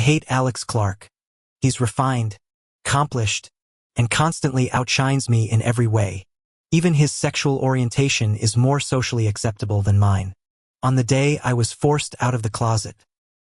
hate Alex Clark. He's refined, accomplished, and constantly outshines me in every way. Even his sexual orientation is more socially acceptable than mine. On the day I was forced out of the closet,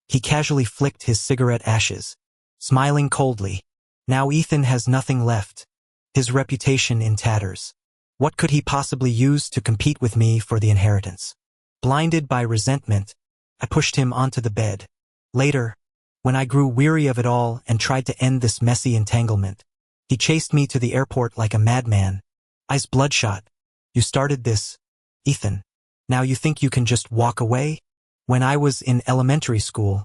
he casually flicked his cigarette ashes, smiling coldly. Now Ethan has nothing left, his reputation in tatters. What could he possibly use to compete with me for the inheritance? Blinded by resentment, I pushed him onto the bed. Later, when I grew weary of it all and tried to end this messy entanglement, he chased me to the airport like a madman. Eyes bloodshot. You started this, Ethan. Now you think you can just walk away? When I was in elementary school,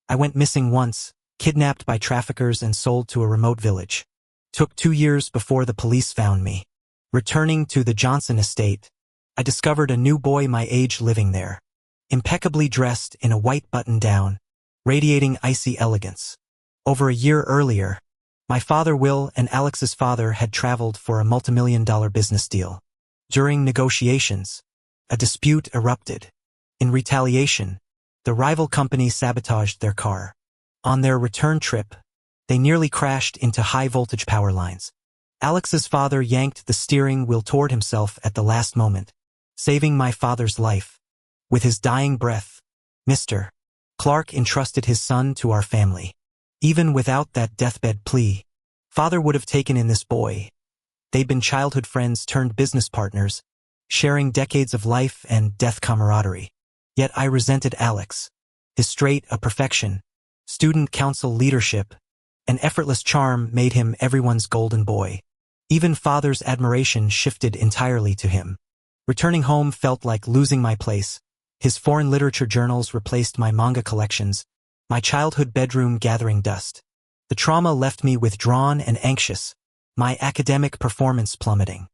I went missing once, kidnapped by traffickers and sold to a remote village. Took 2 years before the police found me. Returning to the Johnson estate, I discovered a new boy my age living there. Impeccably dressed in a white button-down, radiating icy elegance. Over a year earlier, my father Will and Alex's father had traveled for a multimillion-dollar business deal. During negotiations, a dispute erupted. In retaliation, the rival company sabotaged their car. On their return trip, they nearly crashed into high-voltage power lines. Alex's father yanked the steering wheel toward himself at the last moment, saving my father's life. With his dying breath, Mr. Clark entrusted his son to our family. Even without that deathbed plea, father would have taken in this boy. They'd been childhood friends turned business partners, sharing decades of life and death camaraderie. Yet I resented Alex. His straight a perfection, student council leadership, and effortless charm made him everyone's golden boy. Even father's admiration shifted entirely to him. Returning home felt like losing my place. His foreign literature journals replaced my manga collections, my childhood bedroom gathering dust. The trauma left me withdrawn and anxious, my academic performance plummeting.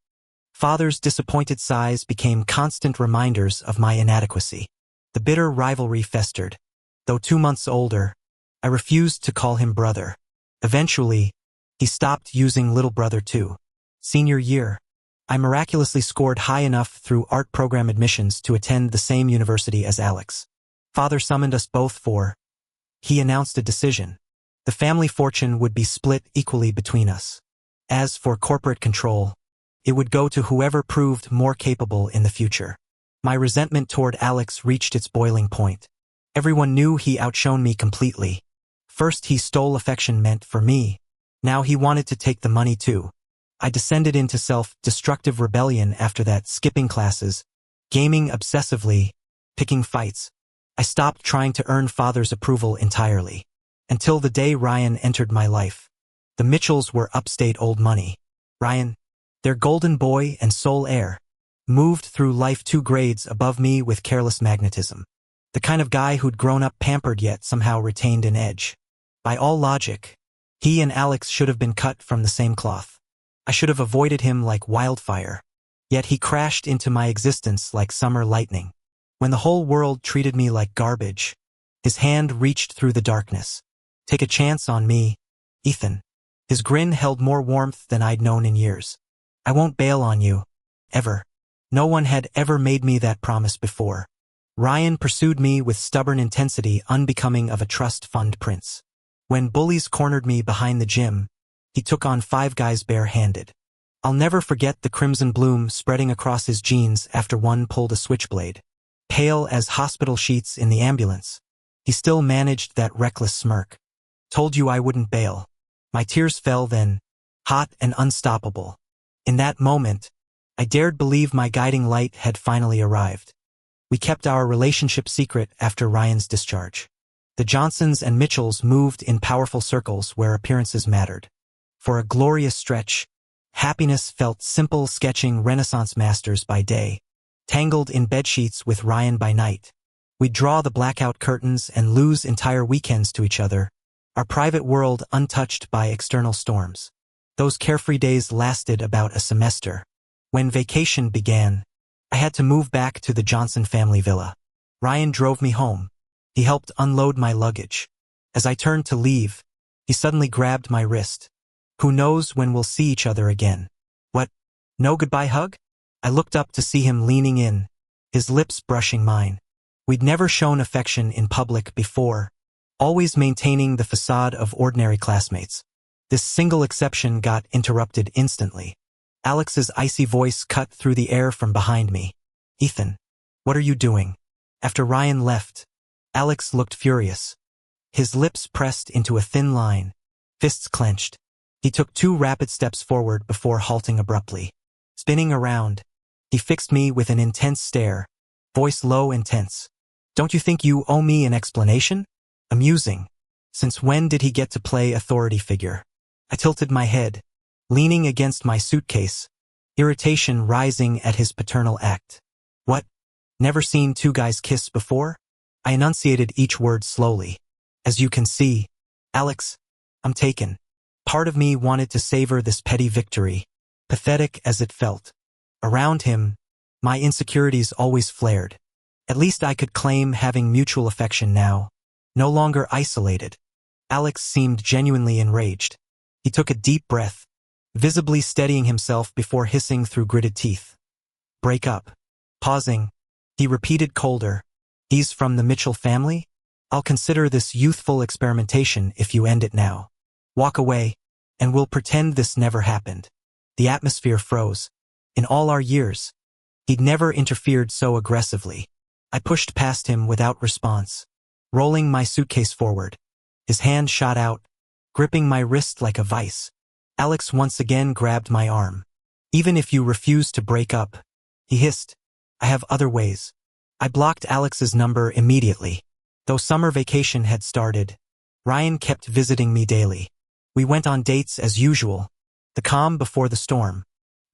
Father's disappointed sighs became constant reminders of my inadequacy. The bitter rivalry festered. Though 2 months older, I refused to call him brother. Eventually, he stopped using little brother too. Senior year, I miraculously scored high enough through art program admissions to attend the same university as Alex. Father summoned us both he announced a decision. The family fortune would be split equally between us. As for corporate control, it would go to whoever proved more capable in the future. My resentment toward Alex reached its boiling point. Everyone knew he outshone me completely. First he stole affection meant for me. Now he wanted to take the money too. I descended into self-destructive rebellion after that, skipping classes, gaming obsessively, picking fights. I stopped trying to earn father's approval entirely. Until the day Ryan entered my life. The Mitchells were upstate old money. Ryan, their golden boy and sole heir, moved through life 2 grades above me with careless magnetism. The kind of guy who'd grown up pampered yet somehow retained an edge. By all logic, he and Alex should have been cut from the same cloth. I should have avoided him like wildfire. Yet he crashed into my existence like summer lightning. When the whole world treated me like garbage, his hand reached through the darkness. Take a chance on me, Ethan. His grin held more warmth than I'd known in years. I won't bail on you. Ever. No one had ever made me that promise before. Ryan pursued me with stubborn intensity unbecoming of a trust fund prince. When bullies cornered me behind the gym, he took on 5 guys bare-handed. I'll never forget the crimson bloom spreading across his jeans after one pulled a switchblade. Pale as hospital sheets in the ambulance, he still managed that reckless smirk. Told you I wouldn't bail. My tears fell then, hot and unstoppable. In that moment, I dared believe my guiding light had finally arrived. We kept our relationship secret after Ryan's discharge. The Johnsons and Mitchells moved in powerful circles where appearances mattered. For a glorious stretch, happiness felt simple, sketching Renaissance masters by day, tangled in bedsheets with Ryan by night. We'd draw the blackout curtains and lose entire weekends to each other, our private world untouched by external storms. Those carefree days lasted about a semester. When vacation began, I had to move back to the Johnson family villa. Ryan drove me home. He helped unload my luggage. As I turned to leave, he suddenly grabbed my wrist. Who knows when we'll see each other again? What? No goodbye hug? I looked up to see him leaning in, his lips brushing mine. We'd never shown affection in public before, always maintaining the facade of ordinary classmates. This single exception got interrupted instantly. Alex's icy voice cut through the air from behind me. "Ethan, what are you doing?" After Ryan left, Alex looked furious. His lips pressed into a thin line, fists clenched. He took 2 rapid steps forward before halting abruptly. Spinning around, he fixed me with an intense stare, voice low and tense. "Don't you think you owe me an explanation?" Amusing. Since when did he get to play authority figure? I tilted my head, leaning against my suitcase, irritation rising at his paternal act. "What? Never seen 2 guys kiss before?" I enunciated each word slowly. "As you can see, Alex, I'm taken." Part of me wanted to savor this petty victory, pathetic as it felt. Around him, my insecurities always flared. At least I could claim having mutual affection now, no longer isolated. Alex seemed genuinely enraged. He took a deep breath, visibly steadying himself before hissing through gritted teeth. "Break up." Pausing, he repeated colder, "He's from the Mitchell family? I'll consider this youthful experimentation if you end it now. Walk away, and we'll pretend this never happened." The atmosphere froze. In all our years, he'd never interfered so aggressively. I pushed past him without response, rolling my suitcase forward. His hand shot out, gripping my wrist like a vice. Alex once again grabbed my arm. "Even if you refuse to break up," he hissed, "I have other ways." I blocked Alex's number immediately. Though summer vacation had started, Ryan kept visiting me daily. We went on dates as usual, the calm before the storm.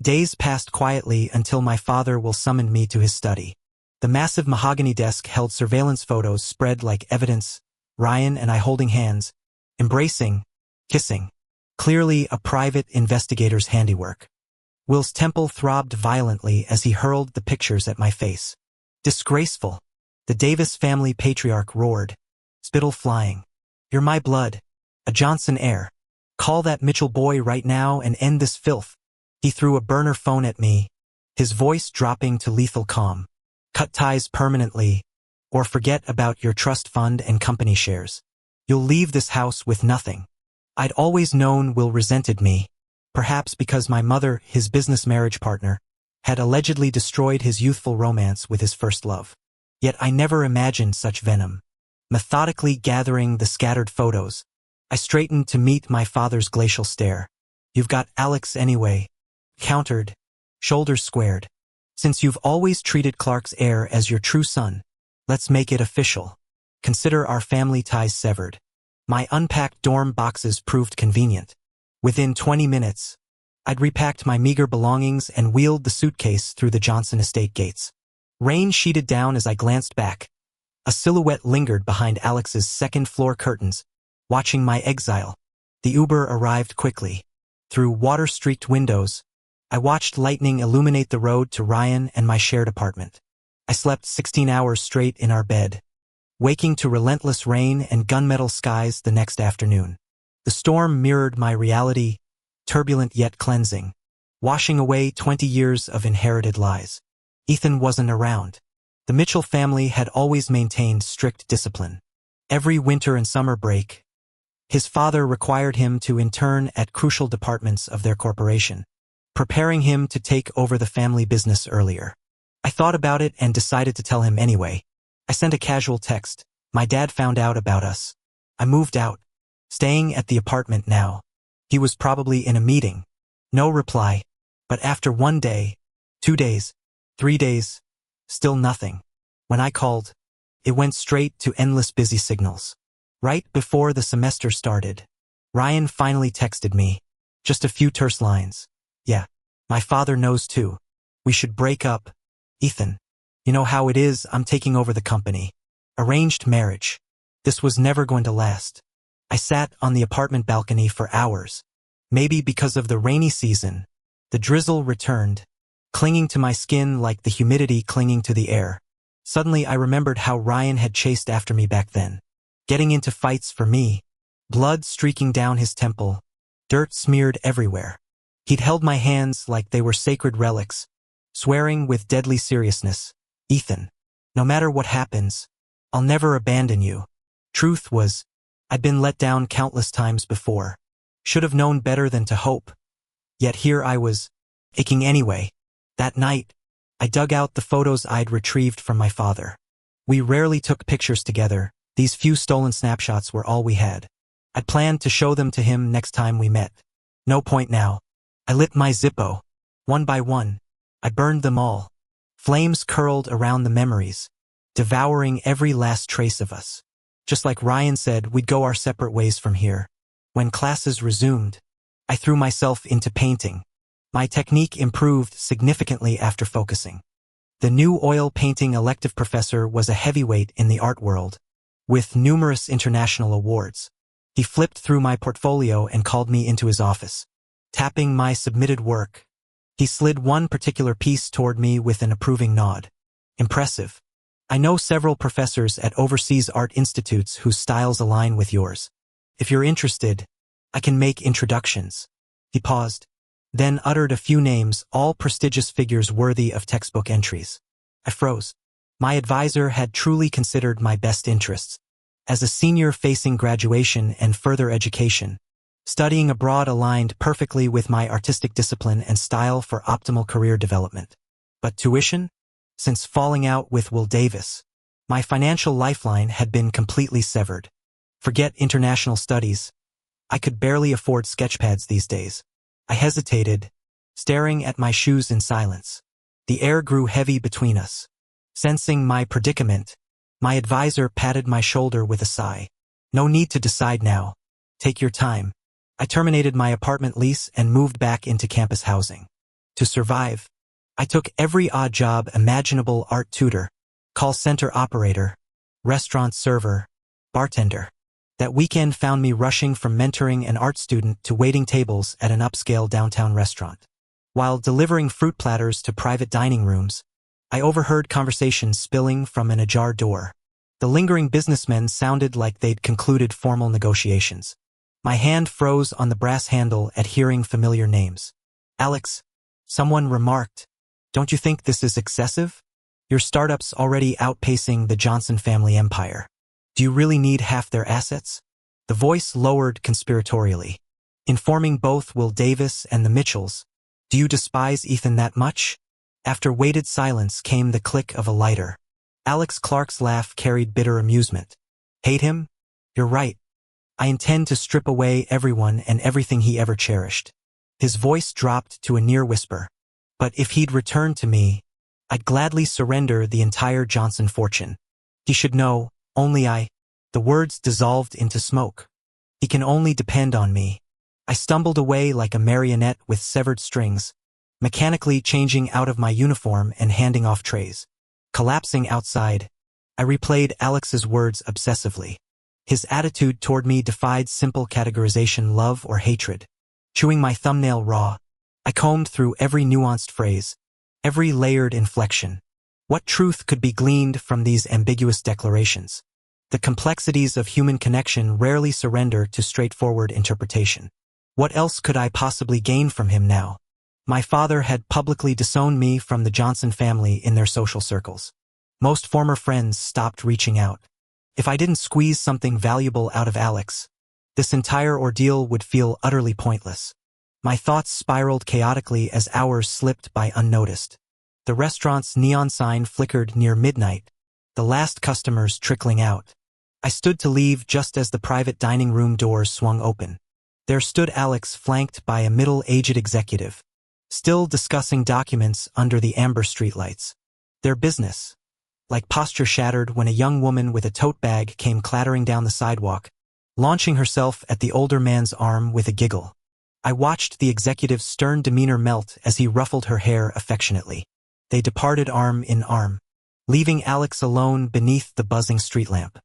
Days passed quietly until my father summoned me to his study. The massive mahogany desk held surveillance photos spread like evidence, Ryan and I holding hands, embracing, kissing. Clearly a private investigator's handiwork. Will's temple throbbed violently as he hurled the pictures at my face. "Disgraceful." The Davis family patriarch roared, spittle flying. "You're my blood, a Johnson heir. Call that Mitchell boy right now and end this filth." He threw a burner phone at me, his voice dropping to lethal calm. "Cut ties permanently, or forget about your trust fund and company shares. You'll leave this house with nothing." I'd always known Will resented me, perhaps because my mother, his business marriage partner, had allegedly destroyed his youthful romance with his first love. Yet I never imagined such venom. Methodically gathering the scattered photos, I straightened to meet my father's glacial stare. "You've got Alex anyway," countered, shoulders squared. "Since you've always treated Clark's heir as your true son, let's make it official. Consider our family ties severed." My unpacked dorm boxes proved convenient. Within 20 minutes, I'd repacked my meager belongings and wheeled the suitcase through the Johnson estate gates. Rain sheeted down as I glanced back. A silhouette lingered behind Alex's second-floor curtains, watching my exile. The Uber arrived quickly. Through water-streaked windows, I watched lightning illuminate the road to Ryan and my shared apartment. I slept 16 hours straight in our bed, waking to relentless rain and gunmetal skies the next afternoon. The storm mirrored my reality, turbulent yet cleansing, washing away 20 years of inherited lies. Ethan wasn't around. The Mitchell family had always maintained strict discipline. Every winter and summer break, his father required him to intern at crucial departments of their corporation, preparing him to take over the family business earlier. I thought about it and decided to tell him anyway. I sent a casual text. "My dad found out about us. I moved out. Staying at the apartment now." He was probably in a meeting. No reply. But after 1 day, 2 days, 3 days, still nothing. When I called, it went straight to endless busy signals. Right before the semester started, Ryan finally texted me. Just a few terse lines. "Yeah, my father knows too. We should break up. Ethan, you know how it is, I'm taking over the company. Arranged marriage. This was never going to last." I sat on the apartment balcony for hours. Maybe because of the rainy season, the drizzle returned, clinging to my skin like the humidity clinging to the air. Suddenly I remembered how Ryan had chased after me back then, getting into fights for me, blood streaking down his temple, dirt smeared everywhere. He'd held my hands like they were sacred relics, swearing with deadly seriousness, "Ethan, no matter what happens, I'll never abandon you." Truth was, I'd been let down countless times before. Should have known better than to hope. Yet here I was, aching anyway. That night, I dug out the photos I'd retrieved from my father. We rarely took pictures together. These few stolen snapshots were all we had. I'd planned to show them to him next time we met. No point now. I lit my Zippo. One by one, I burned them all. Flames curled around the memories, devouring every last trace of us. Just like Ryan said, we'd go our separate ways from here. When classes resumed, I threw myself into painting. My technique improved significantly after focusing. The new oil painting elective professor was a heavyweight in the art world, with numerous international awards. He flipped through my portfolio and called me into his office. Tapping my submitted work, he slid one particular piece toward me with an approving nod. Impressive. I know several professors at overseas art institutes whose styles align with yours. If you're interested, I can make introductions. He paused, then uttered a few names, all prestigious figures worthy of textbook entries. I froze. My advisor had truly considered my best interests. As a senior facing graduation and further education, studying abroad aligned perfectly with my artistic discipline and style for optimal career development. But tuition? Since falling out with Will Davis, my financial lifeline had been completely severed. Forget international studies. I could barely afford sketchpads these days. I hesitated, staring at my shoes in silence. The air grew heavy between us. Sensing my predicament, my advisor patted my shoulder with a sigh. No need to decide now. Take your time. I terminated my apartment lease and moved back into campus housing. To survive, I took every odd job imaginable: art tutor, call center operator, restaurant server, bartender. That weekend found me rushing from mentoring an art student to waiting tables at an upscale downtown restaurant. While delivering fruit platters to private dining rooms, I overheard conversations spilling from an ajar door. The lingering businessmen sounded like they'd concluded formal negotiations. My hand froze on the brass handle at hearing familiar names. Alex, someone remarked, don't you think this is excessive? Your startup's already outpacing the Johnson family empire. Do you really need half their assets? The voice lowered conspiratorially, informing both Will Davis and the Mitchells. Do you despise Ethan that much? After weighted silence came the click of a lighter. Alex Clark's laugh carried bitter amusement. Hate him? You're right. I intend to strip away everyone and everything he ever cherished. His voice dropped to a near whisper. But if he'd return to me, I'd gladly surrender the entire Johnson fortune. He should know, only I. The words dissolved into smoke. He can only depend on me. I stumbled away like a marionette with severed strings, mechanically changing out of my uniform and handing off trays. Collapsing outside, I replayed Alex's words obsessively. His attitude toward me defied simple categorization: love or hatred. Chewing my thumbnail raw, I combed through every nuanced phrase, every layered inflection. What truth could be gleaned from these ambiguous declarations? The complexities of human connection rarely surrender to straightforward interpretation. What else could I possibly gain from him now? My father had publicly disowned me from the Johnson family in their social circles. Most former friends stopped reaching out. If I didn't squeeze something valuable out of Alex, this entire ordeal would feel utterly pointless. My thoughts spiraled chaotically as hours slipped by unnoticed. The restaurant's neon sign flickered near midnight, the last customers trickling out. I stood to leave just as the private dining room doors swung open. There stood Alex, flanked by a middle-aged executive, still discussing documents under the amber streetlights. Their business, like posture, shattered when a young woman with a tote bag came clattering down the sidewalk, launching herself at the older man's arm with a giggle. I watched the executive's stern demeanor melt as he ruffled her hair affectionately. They departed arm in arm, leaving Alex alone beneath the buzzing street lamp.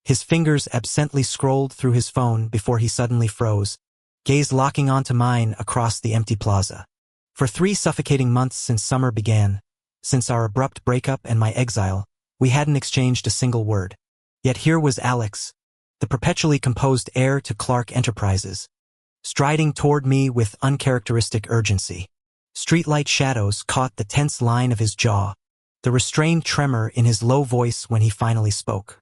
His fingers absently scrolled through his phone before he suddenly froze, gaze locking onto mine across the empty plaza. For 3 suffocating months since summer began, since our abrupt breakup and my exile, we hadn't exchanged a single word. Yet here was Alex, the perpetually composed heir to Clark Enterprises, striding toward me with uncharacteristic urgency. Streetlight shadows caught the tense line of his jaw, the restrained tremor in his low voice when he finally spoke.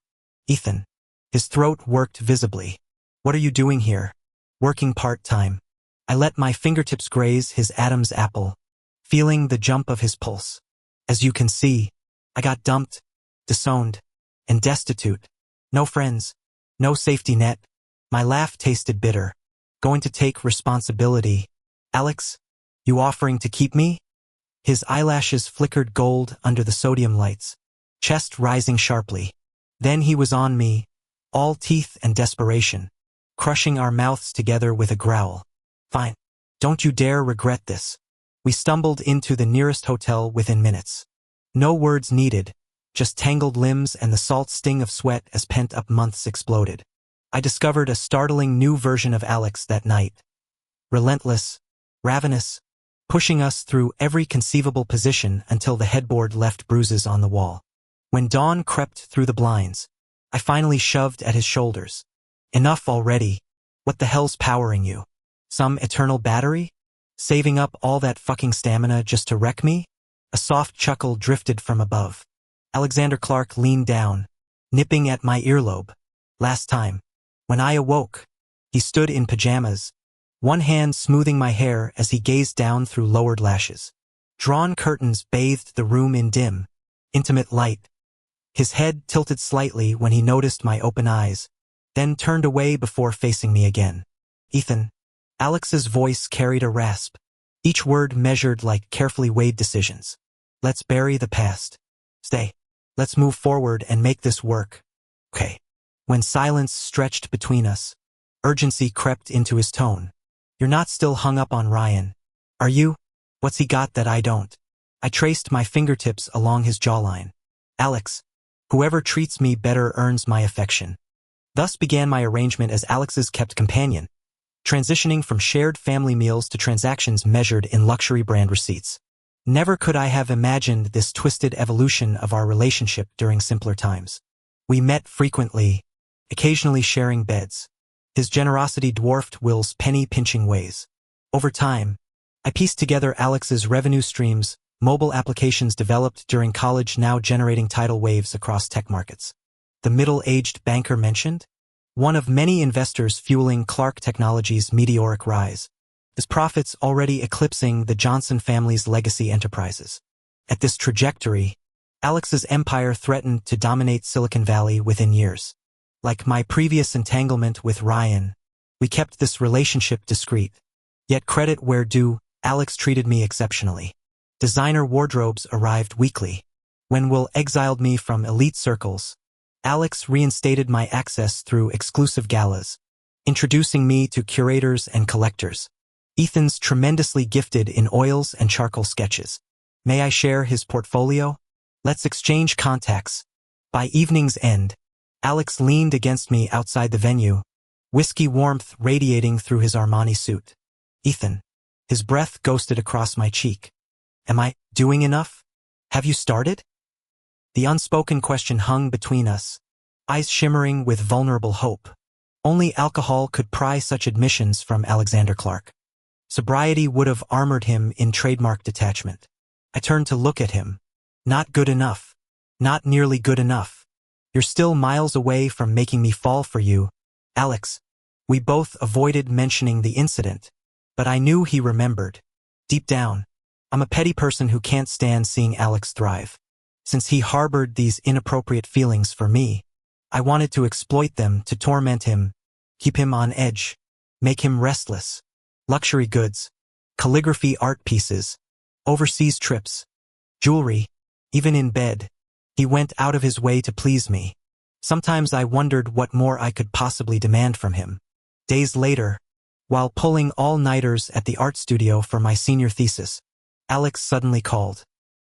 Ethan, His throat worked visibly. What are you doing here? Working part-time. I let my fingertips graze his Adam's apple, feeling the jump of his pulse. As you can see, I got dumped, disowned, and destitute. No friends, no safety net. My laugh tasted bitter. Going to take responsibility. Alex, you offering to keep me? His eyelashes flickered gold under the sodium lights, chest rising sharply. Then he was on me, all teeth and desperation, crushing our mouths together with a growl. Fine. Don't you dare regret this. We stumbled into the nearest hotel within minutes. No words needed, just tangled limbs and the salt sting of sweat as pent-up months exploded. I discovered a startling new version of Alex that night. Relentless, ravenous, pushing us through every conceivable position until the headboard left bruises on the wall. When dawn crept through the blinds, I finally shoved at his shoulders. Enough already. What the hell's powering you? Some eternal battery? Saving up all that fucking stamina just to wreck me? A soft chuckle drifted from above. Alexander Clark leaned down, nipping at my earlobe. Last time, when I awoke, he stood in pajamas, one hand smoothing my hair as he gazed down through lowered lashes. Drawn curtains bathed the room in dim, intimate light. His head tilted slightly when he noticed my open eyes, then turned away before facing me again. Ethan. Alex's voice carried a rasp, each word measured like carefully weighed decisions. Let's bury the past. Stay. Let's move forward and make this work. Okay. When silence stretched between us, urgency crept into his tone. You're not still hung up on Ryan, are you? What's he got that I don't? I traced my fingertips along his jawline. Alex, whoever treats me better earns my affection. Thus began my arrangement as Alex's kept companion, transitioning from shared family meals to transactions measured in luxury brand receipts. Never could I have imagined this twisted evolution of our relationship during simpler times. We met frequently, occasionally sharing beds. His generosity dwarfed Will's penny-pinching ways. Over time, I pieced together Alex's revenue streams, mobile applications developed during college now generating tidal waves across tech markets. The middle-aged banker mentioned? One of many investors fueling Clark Technologies' meteoric rise, his profits already eclipsing the Johnson family's legacy enterprises. At this trajectory, Alex's empire threatened to dominate Silicon Valley within years. Like my previous entanglement with Ryan, we kept this relationship discreet. Yet credit where due, Alex treated me exceptionally. Designer wardrobes arrived weekly. When Will exiled me from elite circles, Alex reinstated my access through exclusive galas, introducing me to curators and collectors. Ethan's tremendously gifted in oils and charcoal sketches. May I share his portfolio? Let's exchange contacts. By evening's end, Alex leaned against me outside the venue, whiskey warmth radiating through his Armani suit. Ethan. His breath ghosted across my cheek. Am I doing enough? Have you started? The unspoken question hung between us, eyes shimmering with vulnerable hope. Only alcohol could pry such admissions from Alexander Clark. Sobriety would have armored him in trademark detachment. I turned to look at him. Not good enough. Not nearly good enough. You're still miles away from making me fall for you, Alex. We both avoided mentioning the incident, but I knew he remembered. Deep down, I'm a petty person who can't stand seeing Alex thrive. Since he harbored these inappropriate feelings for me, I wanted to exploit them to torment him, keep him on edge, make him restless. Luxury goods, calligraphy art pieces, overseas trips, jewelry, even in bed. He went out of his way to please me. Sometimes I wondered what more I could possibly demand from him. Days later, while pulling all-nighters at the art studio for my senior thesis, Alex suddenly called.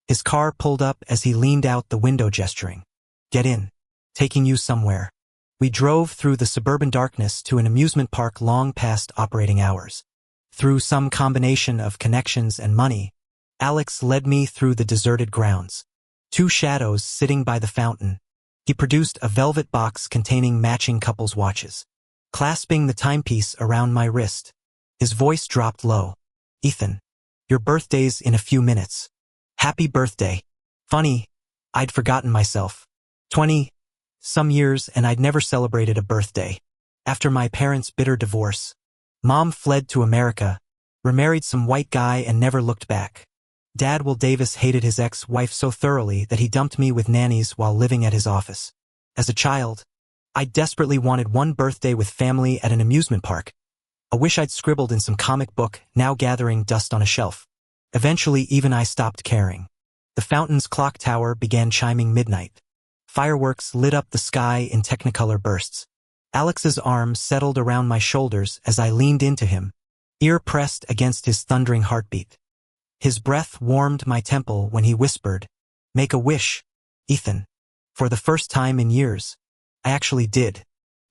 His car pulled up as he leaned out the window gesturing. Get in. Taking you somewhere. We drove through the suburban darkness to an amusement park long past operating hours. Through some combination of connections and money, Alex led me through the deserted grounds. Two shadows sitting by the fountain. He produced a velvet box containing matching couples' watches. Clasping the timepiece around my wrist, his voice dropped low. Ethan, your birthday's in a few minutes. Happy birthday. Funny, I'd forgotten myself. 20. some years and I'd never celebrated a birthday. After my parents' bitter divorce, Mom fled to America, remarried some white guy and never looked back. Dad Will Davis hated his ex-wife so thoroughly that he dumped me with nannies while living at his office. As a child, I desperately wanted one birthday with family at an amusement park. A wish I'd scribbled in some comic book, now gathering dust on a shelf. Eventually, even I stopped caring. The fountain's clock tower began chiming midnight. Fireworks lit up the sky in technicolor bursts. Alex's arm settled around my shoulders as I leaned into him, ear pressed against his thundering heartbeat. His breath warmed my temple when he whispered, "Make a wish, Ethan." For the first time in years, I actually did.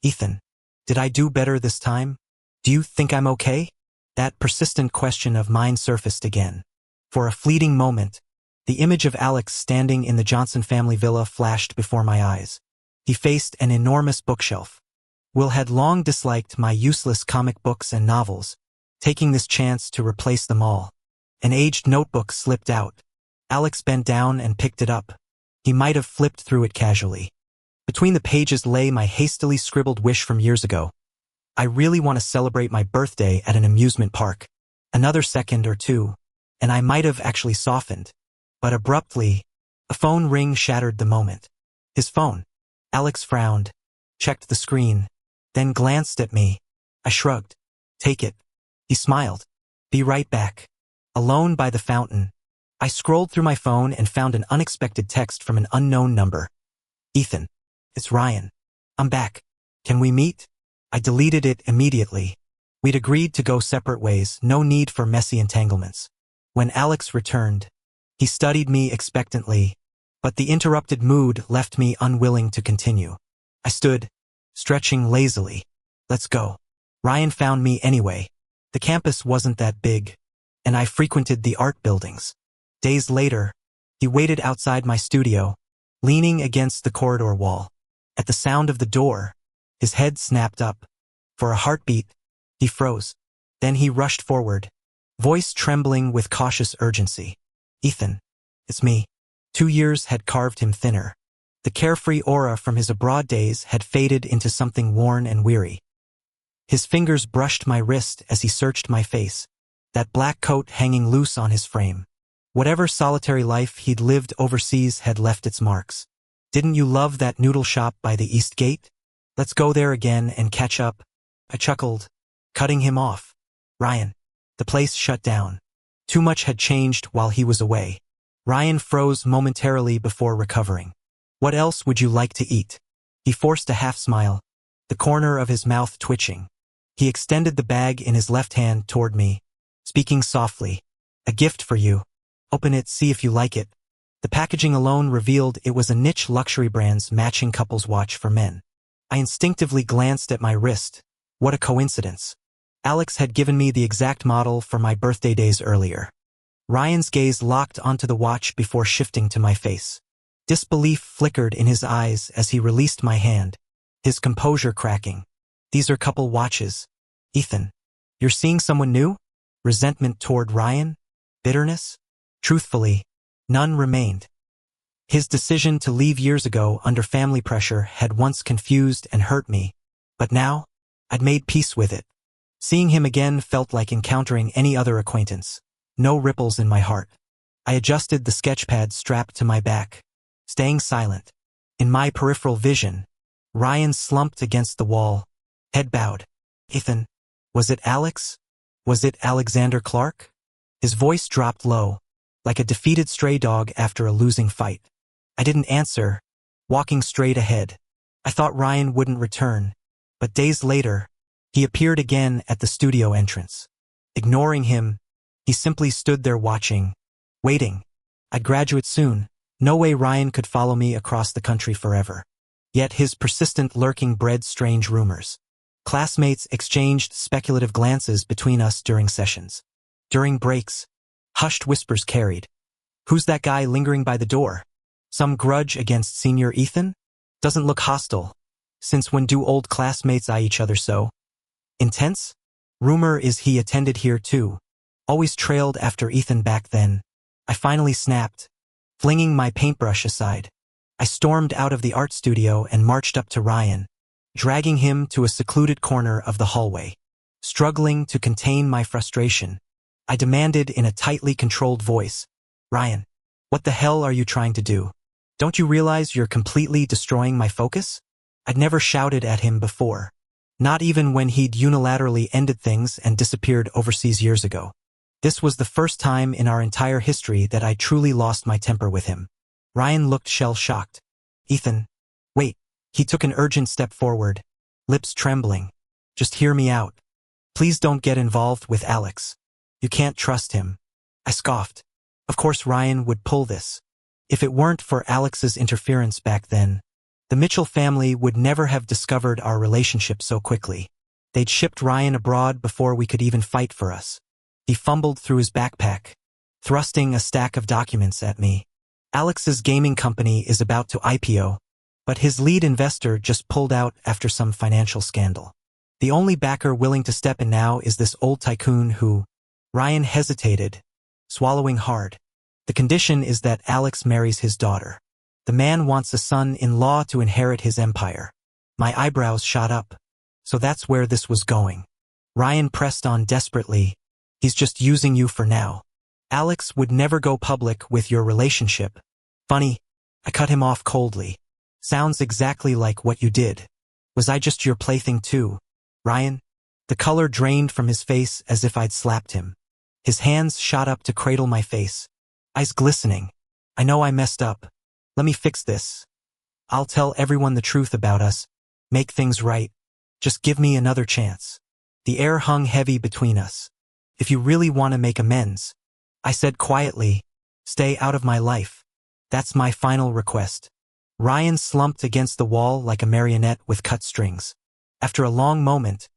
Ethan, did I do better this time? Do you think I'm okay? That persistent question of mine surfaced again. For a fleeting moment, the image of Alex standing in the Johnson family villa flashed before my eyes. He faced an enormous bookshelf. Will had long disliked my useless comic books and novels, taking this chance to replace them all. An aged notebook slipped out. Alex bent down and picked it up. He might have flipped through it casually. Between the pages lay my hastily scribbled wish from years ago. I really want to celebrate my birthday at an amusement park. Another second or two, and I might have actually softened. But abruptly, a phone ring shattered the moment. His phone. Alex frowned, checked the screen, then glanced at me. I shrugged. Take it. He smiled. Be right back. Alone by the fountain, I scrolled through my phone and found an unexpected text from an unknown number. Ethan. It's Ryan. I'm back. Can we meet? I deleted it immediately. We'd agreed to go separate ways, no need for messy entanglements. When Alex returned, he studied me expectantly, but the interrupted mood left me unwilling to continue. I stood, stretching lazily. Let's go. Ryan found me anyway. The campus wasn't that big, and I frequented the art buildings. Days later, he waited outside my studio, leaning against the corridor wall. At the sound of the door, his head snapped up. For a heartbeat, he froze. Then he rushed forward, voice trembling with cautious urgency. Ethan, it's me. 2 years had carved him thinner. The carefree aura from his abroad days had faded into something worn and weary. His fingers brushed my wrist as he searched my face, that black coat hanging loose on his frame. Whatever solitary life he'd lived overseas had left its marks. Didn't you love that noodle shop by the East Gate? Let's go there again and catch up. I chuckled, cutting him off. Ryan. The place shut down. Too much had changed while he was away. Ryan froze momentarily before recovering. What else would you like to eat? He forced a half smile, the corner of his mouth twitching. He extended the bag in his left hand toward me, speaking softly. A gift for you. Open it, see if you like it. The packaging alone revealed it was a niche luxury brand's matching couple's watch for men. I instinctively glanced at my wrist. What a coincidence. Alex had given me the exact model for my birthday days earlier. Ryan's gaze locked onto the watch before shifting to my face. Disbelief flickered in his eyes as he released my hand, his composure cracking. These are couple watches. Ethan, you're seeing someone new? Resentment toward Ryan? Bitterness? Truthfully, none remained. His decision to leave years ago under family pressure had once confused and hurt me, but now, I'd made peace with it. Seeing him again felt like encountering any other acquaintance. No ripples in my heart. I adjusted the sketchpad strapped to my back, staying silent. In my peripheral vision, Ryan slumped against the wall, head bowed. Ethan, was it Alex? Was it Alexander Clark? His voice dropped low, like a defeated stray dog after a losing fight. I didn't answer, walking straight ahead. I thought Ryan wouldn't return, but days later, he appeared again at the studio entrance. Ignoring him, he simply stood there watching, waiting. I'd graduate soon. No way Ryan could follow me across the country forever. Yet his persistent lurking bred strange rumors. Classmates exchanged speculative glances between us during sessions. During breaks, hushed whispers carried. Who's that guy lingering by the door? Some grudge against senior Ethan? Doesn't look hostile. Since when do old classmates eye each other so? Intense? Rumor is he attended here too. Always trailed after Ethan back then. I finally snapped, flinging my paintbrush aside. I stormed out of the art studio and marched up to Ryan, dragging him to a secluded corner of the hallway. Struggling to contain my frustration, I demanded in a tightly controlled voice, "Ryan, what the hell are you trying to do? Don't you realize you're completely destroying my focus?" I'd never shouted at him before, not even when he'd unilaterally ended things and disappeared overseas years ago. This was the first time in our entire history that I truly lost my temper with him. Ryan looked shell-shocked. "Ethan, wait." He took an urgent step forward, lips trembling. "Just hear me out. Please don't get involved with Alex. You can't trust him." I scoffed. Of course Ryan would pull this. If it weren't for Alex's interference back then, the Mitchell family would never have discovered our relationship so quickly. They'd shipped Ryan abroad before we could even fight for us. He fumbled through his backpack, thrusting a stack of documents at me. "Alex's gaming company is about to IPO, but his lead investor just pulled out after some financial scandal. The only backer willing to step in now is this old tycoon who—" Ryan hesitated, swallowing hard. "The condition is that Alex marries his daughter. The man wants a son-in-law to inherit his empire." My eyebrows shot up. So that's where this was going. Ryan pressed on desperately. "He's just using you for now. Alex would never go public with your relationship." "Funny." I cut him off coldly. "Sounds exactly like what you did. Was I just your plaything too, Ryan?" The color drained from his face as if I'd slapped him. His hands shot up to cradle my face, eyes glistening. "I know I messed up. Let me fix this. I'll tell everyone the truth about us, make things right. Just give me another chance." The air hung heavy between us. "If you really want to make amends," I said quietly, "stay out of my life. That's my final request." Ryan slumped against the wall like a marionette with cut strings. After a long moment,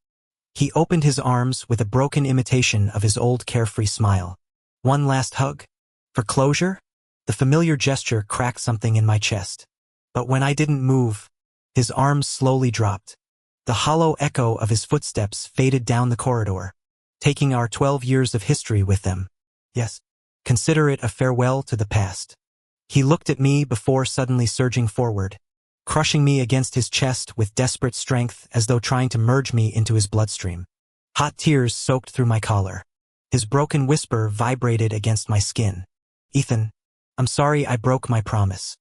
he opened his arms with a broken imitation of his old carefree smile. "One last hug? For closure?" The familiar gesture cracked something in my chest. But when I didn't move, his arms slowly dropped. The hollow echo of his footsteps faded down the corridor, taking our 12 years of history with them. Yes, consider it a farewell to the past. He looked at me before suddenly surging forward, crushing me against his chest with desperate strength as though trying to merge me into his bloodstream. Hot tears soaked through my collar. His broken whisper vibrated against my skin. "Ethan, I'm sorry I broke my promise."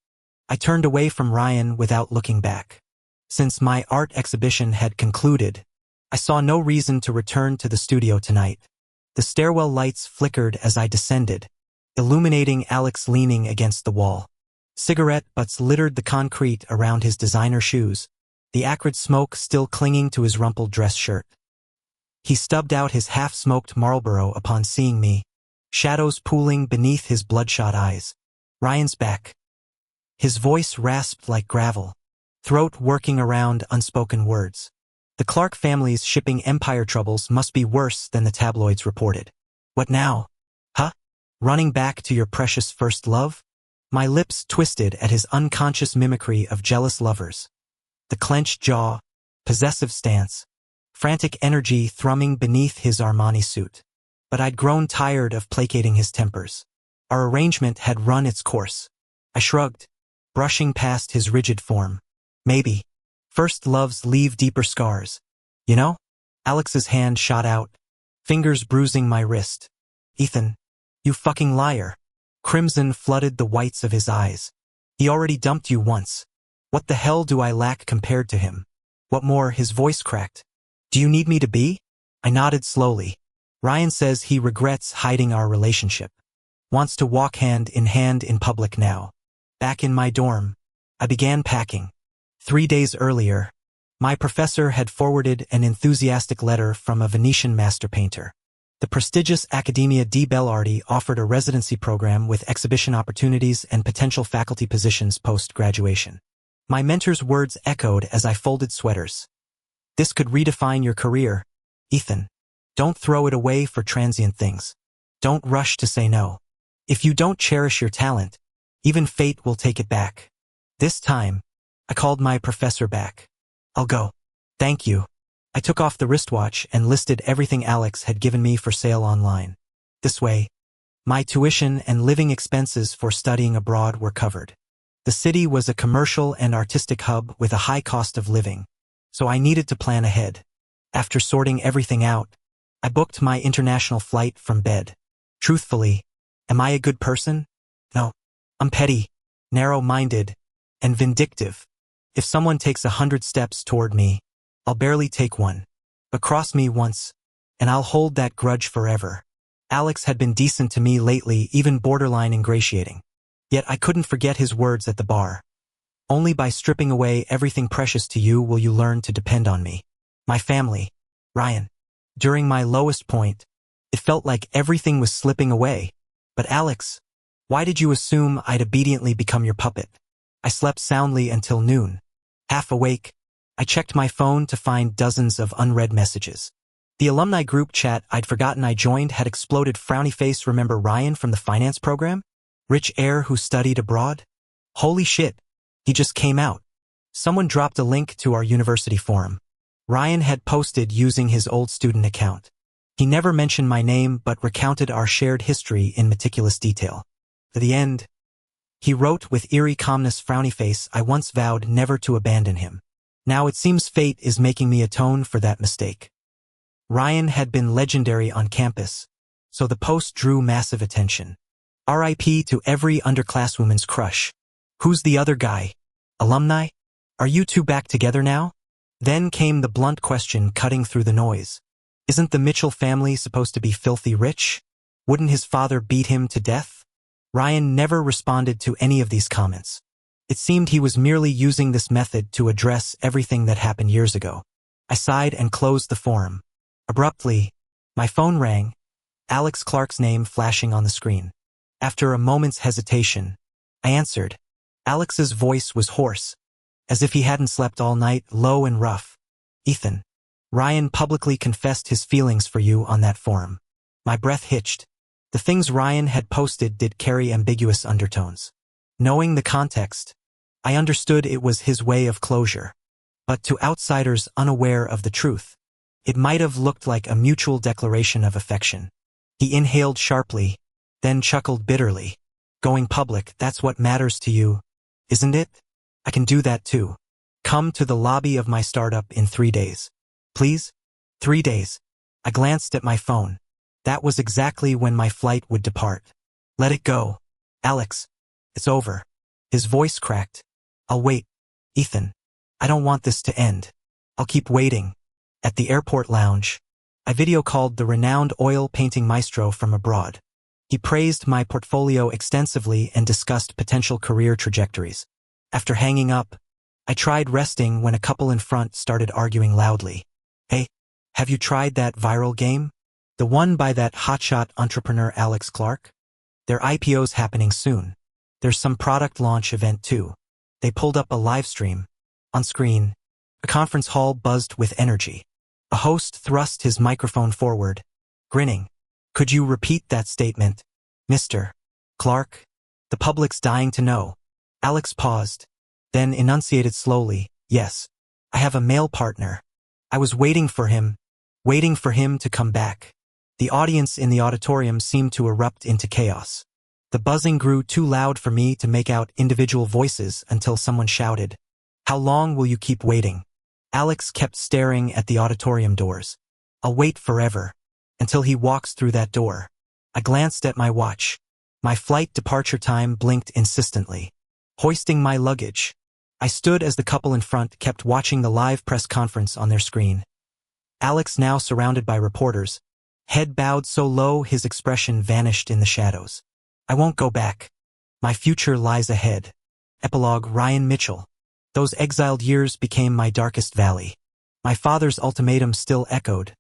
I turned away from Ryan without looking back. Since my art exhibition had concluded, I saw no reason to return to the studio tonight. The stairwell lights flickered as I descended, illuminating Alex leaning against the wall. Cigarette butts littered the concrete around his designer shoes, the acrid smoke still clinging to his rumpled dress shirt. He stubbed out his half-smoked Marlboro upon seeing me, shadows pooling beneath his bloodshot eyes. "Ryan's back." His voice rasped like gravel, throat working around unspoken words. The Clark family's shipping empire troubles must be worse than the tabloids reported. "What now? Huh? Running back to your precious first love?" My lips twisted at his unconscious mimicry of jealous lovers. The clenched jaw, possessive stance, frantic energy thrumming beneath his Armani suit. But I'd grown tired of placating his tempers. Our arrangement had run its course. I shrugged, brushing past his rigid form. "Maybe. First loves leave deeper scars. You know?" Alex's hand shot out, fingers bruising my wrist. "Ethan, you fucking liar." Crimson flooded the whites of his eyes. "He already dumped you once. What the hell do I lack compared to him?" What more, his voice cracked. "Do you need me to be?" I nodded slowly. "Ryan says he regrets hiding our relationship. Wants to walk hand in public now." Back in my dorm, I began packing. 3 days earlier, my professor had forwarded an enthusiastic letter from a Venetian master painter. The prestigious Accademia di Belle Arti offered a residency program with exhibition opportunities and potential faculty positions post-graduation. My mentor's words echoed as I folded sweaters. "This could redefine your career, Ethan. Don't throw it away for transient things. Don't rush to say no. If you don't cherish your talent, even fate will take it back." This time, I called my professor back. "I'll go. Thank you." I took off the wristwatch and listed everything Alex had given me for sale online. This way, my tuition and living expenses for studying abroad were covered. The city was a commercial and artistic hub with a high cost of living, so I needed to plan ahead. After sorting everything out, I booked my international flight from bed. Truthfully, am I a good person? No. I'm petty, narrow-minded, and vindictive. If someone takes 100 steps toward me, I'll barely take one. But cross me once, and I'll hold that grudge forever. Alex had been decent to me lately, even borderline ingratiating. Yet I couldn't forget his words at the bar. Only by stripping away everything precious to you will you learn to depend on me. My family, Ryan. During my lowest point, it felt like everything was slipping away. But Alex, why did you assume I'd obediently become your puppet? I slept soundly until noon. Half awake, I checked my phone to find dozens of unread messages. The alumni group chat I'd forgotten I joined had exploded. Frowny face. Remember Ryan from the finance program? Rich heir who studied abroad? Holy shit, he just came out. Someone dropped a link to our university forum. Ryan had posted using his old student account. He never mentioned my name but recounted our shared history in meticulous detail. To the end, he wrote with eerie calmness, frowny face, I once vowed never to abandon him. Now it seems fate is making me atone for that mistake. Ryan had been legendary on campus, so the post drew massive attention. R.I.P. to every underclasswoman's crush. Who's the other guy? Alumni? Are you two back together now? Then came the blunt question cutting through the noise. Isn't the Mitchell family supposed to be filthy rich? Wouldn't his father beat him to death? Ryan never responded to any of these comments. It seemed he was merely using this method to address everything that happened years ago. I sighed and closed the forum. Abruptly, my phone rang, Alex Clark's name flashing on the screen. After a moment's hesitation, I answered. Alex's voice was hoarse, as if he hadn't slept all night, low and rough. Ethan, Ryan publicly confessed his feelings for you on that forum. My breath hitched. The things Ryan had posted did carry ambiguous undertones. Knowing the context, I understood it was his way of closure. But to outsiders unaware of the truth, it might have looked like a mutual declaration of affection. He inhaled sharply, then chuckled bitterly. Going public, that's what matters to you, isn't it? I can do that too. Come to the lobby of my startup in 3 days. Please? 3 days. I glanced at my phone. That was exactly when my flight would depart. Let it go. Alex. It's over. His voice cracked. I'll wait. Ethan. I don't want this to end. I'll keep waiting. At the airport lounge, I video called the renowned oil painting maestro from abroad. He praised my portfolio extensively and discussed potential career trajectories. After hanging up, I tried resting when a couple in front started arguing loudly. Hey, have you tried that viral game? The one by that hotshot entrepreneur Alex Clark? Their IPO's happening soon. There's some product launch event too. They pulled up a live stream. On screen, a conference hall buzzed with energy. A host thrust his microphone forward, grinning. Could you repeat that statement, Mr. Clark? The public's dying to know. Alex paused, then enunciated slowly, yes, I have a male partner. I was waiting for him to come back. The audience in the auditorium seemed to erupt into chaos. The buzzing grew too loud for me to make out individual voices until someone shouted, How long will you keep waiting? Alex kept staring at the auditorium doors. I'll wait forever, until he walks through that door. I glanced at my watch. My flight departure time blinked insistently. Hoisting my luggage, I stood as the couple in front kept watching the live press conference on their screen. Alex, now surrounded by reporters, head bowed so low his expression vanished in the shadows. I won't go back. My future lies ahead. Epilogue. Ryan Mitchell. Those exiled years became my darkest valley. My father's ultimatum still echoed.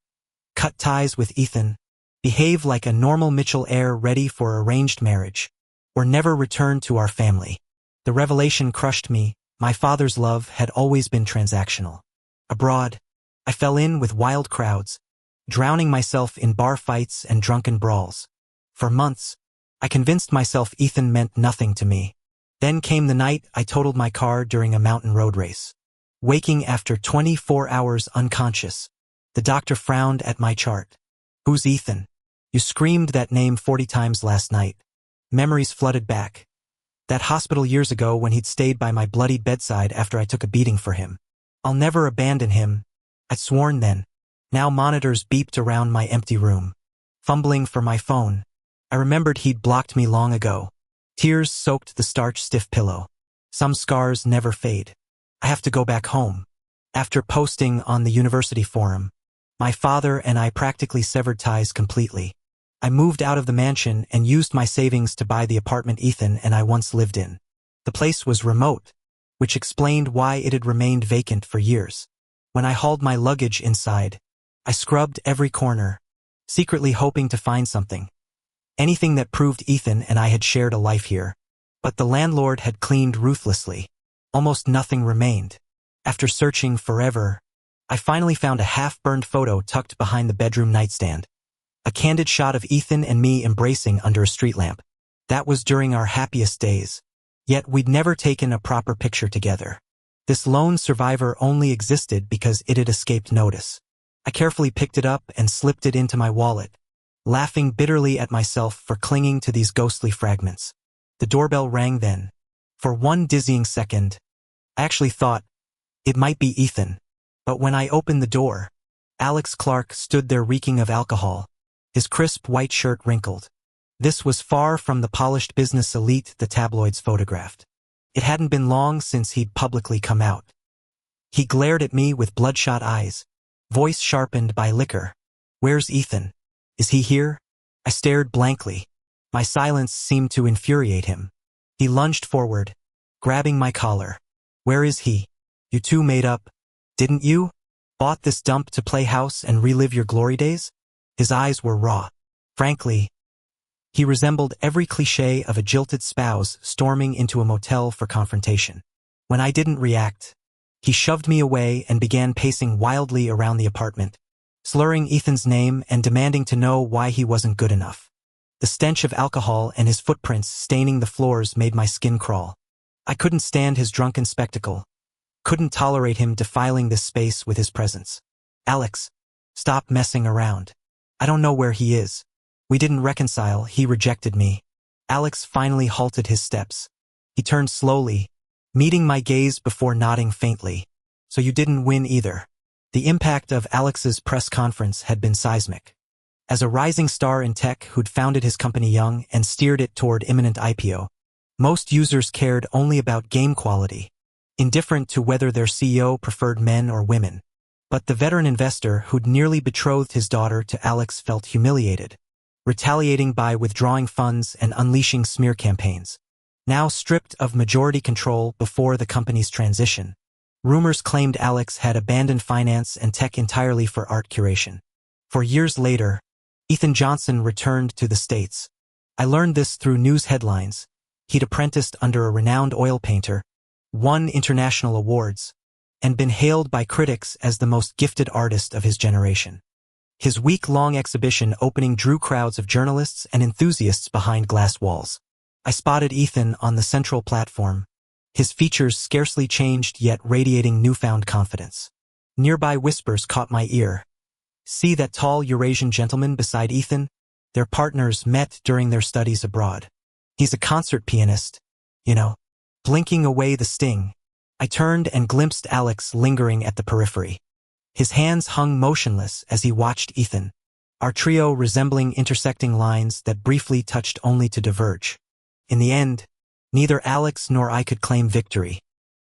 Cut ties with Ethan. Behave like a normal Mitchell heir ready for arranged marriage. Or never return to our family. The revelation crushed me. My father's love had always been transactional. Abroad, I fell in with wild crowds, drowning myself in bar fights and drunken brawls. For months, I convinced myself Ethan meant nothing to me. Then came the night I totaled my car during a mountain road race. Waking after 24 hours unconscious, the doctor frowned at my chart. Who's Ethan? You screamed that name 40 times last night. Memories flooded back. That hospital years ago when he'd stayed by my bloody bedside after I took a beating for him. I'll never abandon him, I'd sworn then. Now monitors beeped around my empty room. Fumbling for my phone, I remembered he'd blocked me long ago. Tears soaked the starch-stiff pillow. Some scars never fade. I have to go back home. After posting on the university forum, my father and I practically severed ties completely. I moved out of the mansion and used my savings to buy the apartment Ethan and I once lived in. The place was remote, which explained why it had remained vacant for years. When I hauled my luggage inside, I scrubbed every corner, secretly hoping to find something. Anything that proved Ethan and I had shared a life here. But the landlord had cleaned ruthlessly. Almost nothing remained. After searching forever, I finally found a half-burned photo tucked behind the bedroom nightstand. A candid shot of Ethan and me embracing under a street lamp. That was during our happiest days. Yet we'd never taken a proper picture together. This lone survivor only existed because it had escaped notice. I carefully picked it up and slipped it into my wallet, laughing bitterly at myself for clinging to these ghostly fragments. The doorbell rang then. For one dizzying second, I actually thought it might be Ethan. But when I opened the door, Alex Clark stood there reeking of alcohol, his crisp white shirt wrinkled. This was far from the polished business elite the tabloids photographed. It hadn't been long since he'd publicly come out. He glared at me with bloodshot eyes, voice sharpened by liquor. "Where's Ethan? Is he here?" I stared blankly. My silence seemed to infuriate him. He lunged forward, grabbing my collar. "Where is he? You two made up, didn't you? Bought this dump to play house and relive your glory days?" His eyes were raw. Frankly, he resembled every cliché of a jilted spouse storming into a motel for confrontation. When I didn't react, he shoved me away and began pacing wildly around the apartment, slurring Ethan's name and demanding to know why he wasn't good enough. The stench of alcohol and his footprints staining the floors made my skin crawl. I couldn't stand his drunken spectacle. Couldn't tolerate him defiling this space with his presence. "Alex, stop messing around. I don't know where he is. We didn't reconcile, he rejected me." Alex finally halted his steps. He turned slowly, meeting my gaze before nodding faintly. "So you didn't win either." The impact of Alex's press conference had been seismic. As a rising star in tech who'd founded his company young and steered it toward imminent IPO, most users cared only about game quality, indifferent to whether their CEO preferred men or women. But the veteran investor who'd nearly betrothed his daughter to Alex felt humiliated, retaliating by withdrawing funds and unleashing smear campaigns. Now stripped of majority control before the company's transition, rumors claimed Alex had abandoned finance and tech entirely for art curation. For years later, Ethan Johnson returned to the States. I learned this through news headlines. He'd apprenticed under a renowned oil painter, won international awards, and been hailed by critics as the most gifted artist of his generation. His week-long exhibition opening drew crowds of journalists and enthusiasts behind glass walls. I spotted Ethan on the central platform, his features scarcely changed yet radiating newfound confidence. Nearby whispers caught my ear. "See that tall Eurasian gentleman beside Ethan? Their partners met during their studies abroad. He's a concert pianist, you know." Blinking away the sting, I turned and glimpsed Alex lingering at the periphery. His hands hung motionless as he watched Ethan, our trio resembling intersecting lines that briefly touched only to diverge. In the end, neither Alex nor I could claim victory.